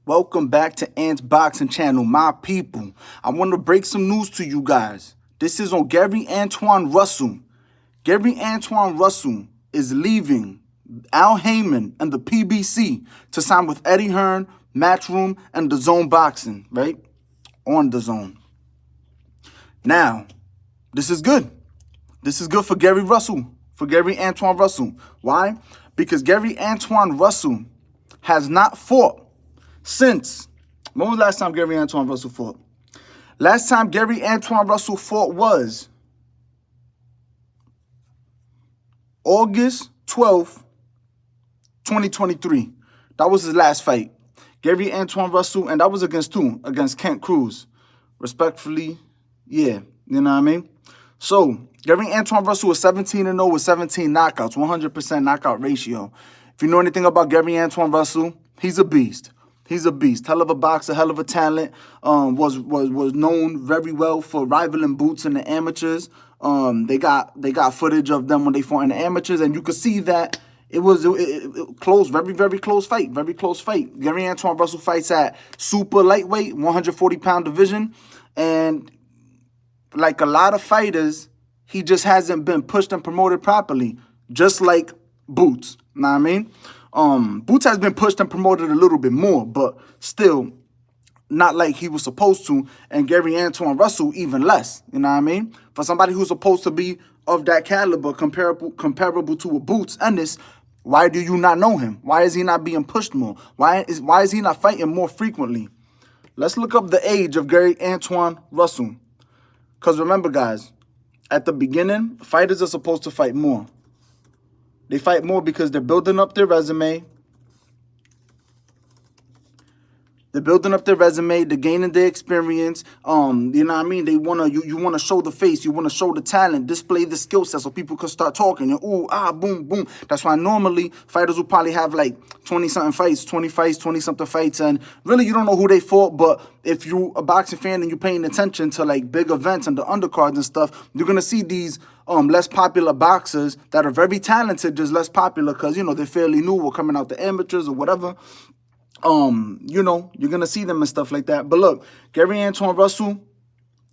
Welcome back to Ant's Boxing Channel, my people. I want to break some news to you guys. This is on Gary Antuanne Russell. Gary Antuanne Russell is leaving Al Haymon and the PBC to sign with Eddie Hearn, Matchroom, and DAZN Boxing, right? On DAZN. Now, this is good. This is good for Gary Antuanne Russell. Why? Because Gary Antuanne Russell has not fought since, when was the last time Gary Antuanne Russell fought? Last time Gary Antuanne Russell fought was August 12th, 2023. That was his last fight. Gary Antuanne Russell, and that was against who? Against Kent Cruz. Respectfully, yeah, you know what I mean? So, Gary Antuanne Russell is 17-0 with 17 knockouts, 100% knockout ratio. If you know anything about Gary Antuanne Russell, he's a beast. He's a beast. Hell of a boxer, hell of a talent. Was known very well for rivaling Boots in the amateurs. They got footage of them when they fought in the amateurs, and you could see that it was close, very close fight, very close fight. Gary Antuanne Russell fights at super lightweight, 140-pound division, and like a lot of fighters, he just hasn't been pushed and promoted properly, just like Boots. Know what I mean? Boots has been pushed and promoted a little bit more, but still not like he was supposed to, and Gary Antuanne Russell even less, you know what I mean? For somebody who's supposed to be of that caliber, comparable to a Boots Ennis, why do you not know him? Why is he not being pushed more? Why is he not fighting more frequently? Let's look up the age of Gary Antuanne Russell. Because remember, guys, at the beginning, fighters are supposed to fight more. They fight more because they're building up their resume. They're building up their resume. They're gaining their experience. You know what I mean? They wanna you wanna show the face. You wanna show the talent. Display the skill set so people can start talking. And ooh, ah, boom, boom. That's why normally fighters will probably have like 20-something fights, 20 fights, 20-something fights, and really you don't know who they fought. But if you a boxing fan and you're paying attention to like big events and the undercards and stuff, you're gonna see these less popular boxers that are very talented, just less popular because, you know, they're fairly new or coming out the amateurs or whatever. You know, you're going to see them and stuff like that. But look, Gary Antuanne Russell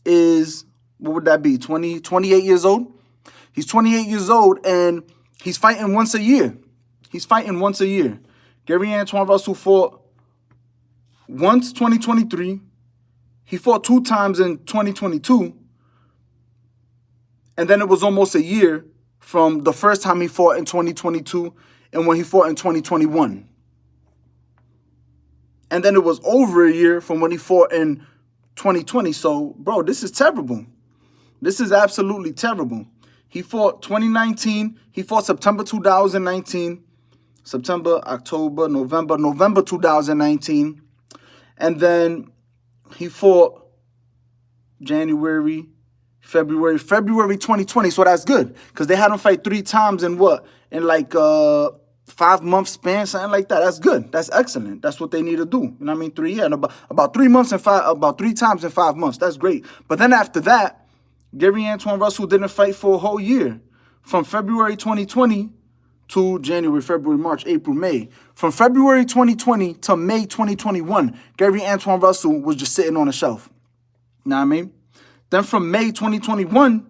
is, what would that be, 28 years old? He's 28 years old, and he's fighting once a year. He's fighting once a year. Gary Antuanne Russell fought once 2023. He fought 2 times in 2022. And then it was almost a year from the first time he fought in 2022 and when he fought in 2021. And then it was over a year from when he fought in 2020. So, bro, this is terrible. This is absolutely terrible. He fought 2019. He fought September 2019. September, October, November 2019. And then he fought January, February 2020. So that's good. Because they had him fight 3 times in what? In like 5-month span, something like that. That's good. That's excellent. That's what they need to do. You know what I mean? 3 years, about 3 months and about 3 times in 5 months. That's great. But then after that, Gary Antuanne Russell didn't fight for a whole year, from February 2020 to January, February, March, April, May. From February 2020 to May 2021, Gary Antuanne Russell was just sitting on a shelf. You know what I mean? Then from May 2021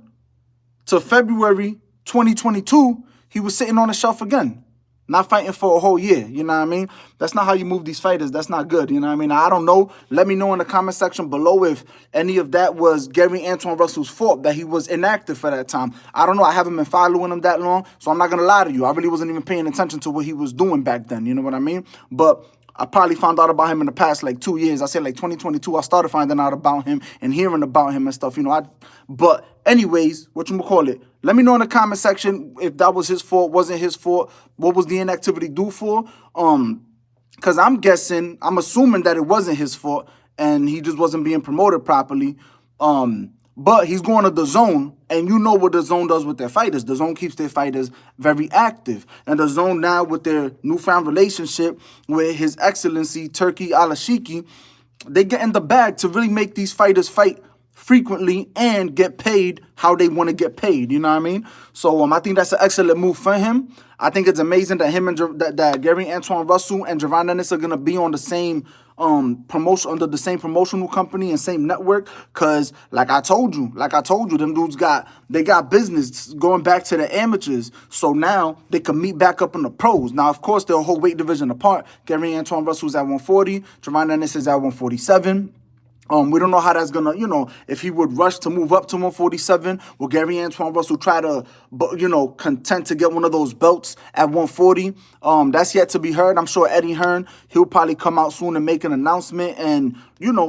to February 2022, he was sitting on a shelf again. Not fighting for a whole year, you know what I mean? That's not how you move these fighters. That's not good, you know what I mean? I don't know. Let me know in the comment section below if any of that was Gary Antuanne Russell's fault, that he was inactive for that time. I don't know. I haven't been following him that long, so I'm not going to lie to you. I really wasn't even paying attention to what he was doing back then, you know what I mean? But I probably found out about him in the past like 2 years. I said like 2022, I started finding out about him and hearing about him and stuff, you know. But anyways, whatchamacallit, let me know in the comment section if that was his fault, wasn't his fault, what was the inactivity due for? Because I'm assuming that it wasn't his fault and he just wasn't being promoted properly. But he's going to DAZN, and you know what DAZN does with their fighters. DAZN keeps their fighters very active. And DAZN now, with their newfound relationship with His Excellency Turki Alashiki, they get in the bag to really make these fighters fight frequently and get paid how they want to get paid. You know what I mean? So I think that's an excellent move for him. I think it's amazing that him and that Gary Antuanne Russell and Jaron Ennis are gonna be on the same promotion under the same promotional company and same network. Cause like I told you, them dudes got business going back to the amateurs. So now they can meet back up in the pros. Now, of course, they're a whole weight division apart. Gary Antuanne Russell's at 140, Jaron Ennis is at 147. We don't know how that's gonna, if he would rush to move up to 147. Will Gary Antuanne Russell try to, contend to get one of those belts at 140? That's yet to be heard. I'm sure Eddie Hearn, he'll probably come out soon and make an announcement and,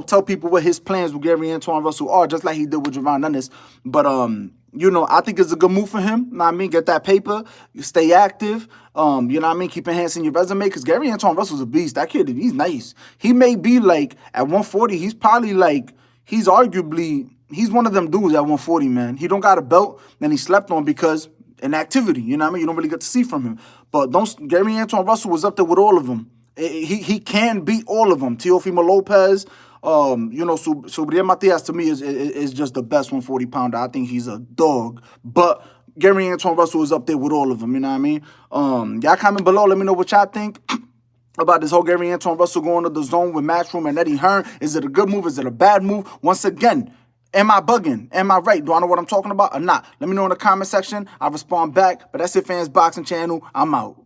tell people what his plans with Gary Antuanne Russell are, just like he did with Jaron Ennis. But, I think it's a good move for him. You know what I mean? Get that paper, stay active. Keep enhancing your resume. Because Gary Antuanne Russell's a beast. That kid, he's nice. He may be like, at 140, he's probably like, he's one of them dudes at 140, man. He don't got a belt, and he slept on because inactivity. You know what I mean? You don't really get to see from him. But Gary Antuanne Russell was up there with all of them. He can beat all of them. Teofimo Lopez, Subriel Matias to me is just the best 140-pounder. I think he's a dog. But Gary Antuanne Russell is up there with all of them, you know what I mean? Y'all comment below, let me know what y'all think about this whole Gary Antuanne Russell going to the zone with Matchroom and Eddie Hearn. Is it a good move? Is it a bad move? Once again, am I bugging? Am I right? Do I know what I'm talking about or not? Let me know in the comment section. I'll respond back. But that's it, fans. Boxing channel. I'm out.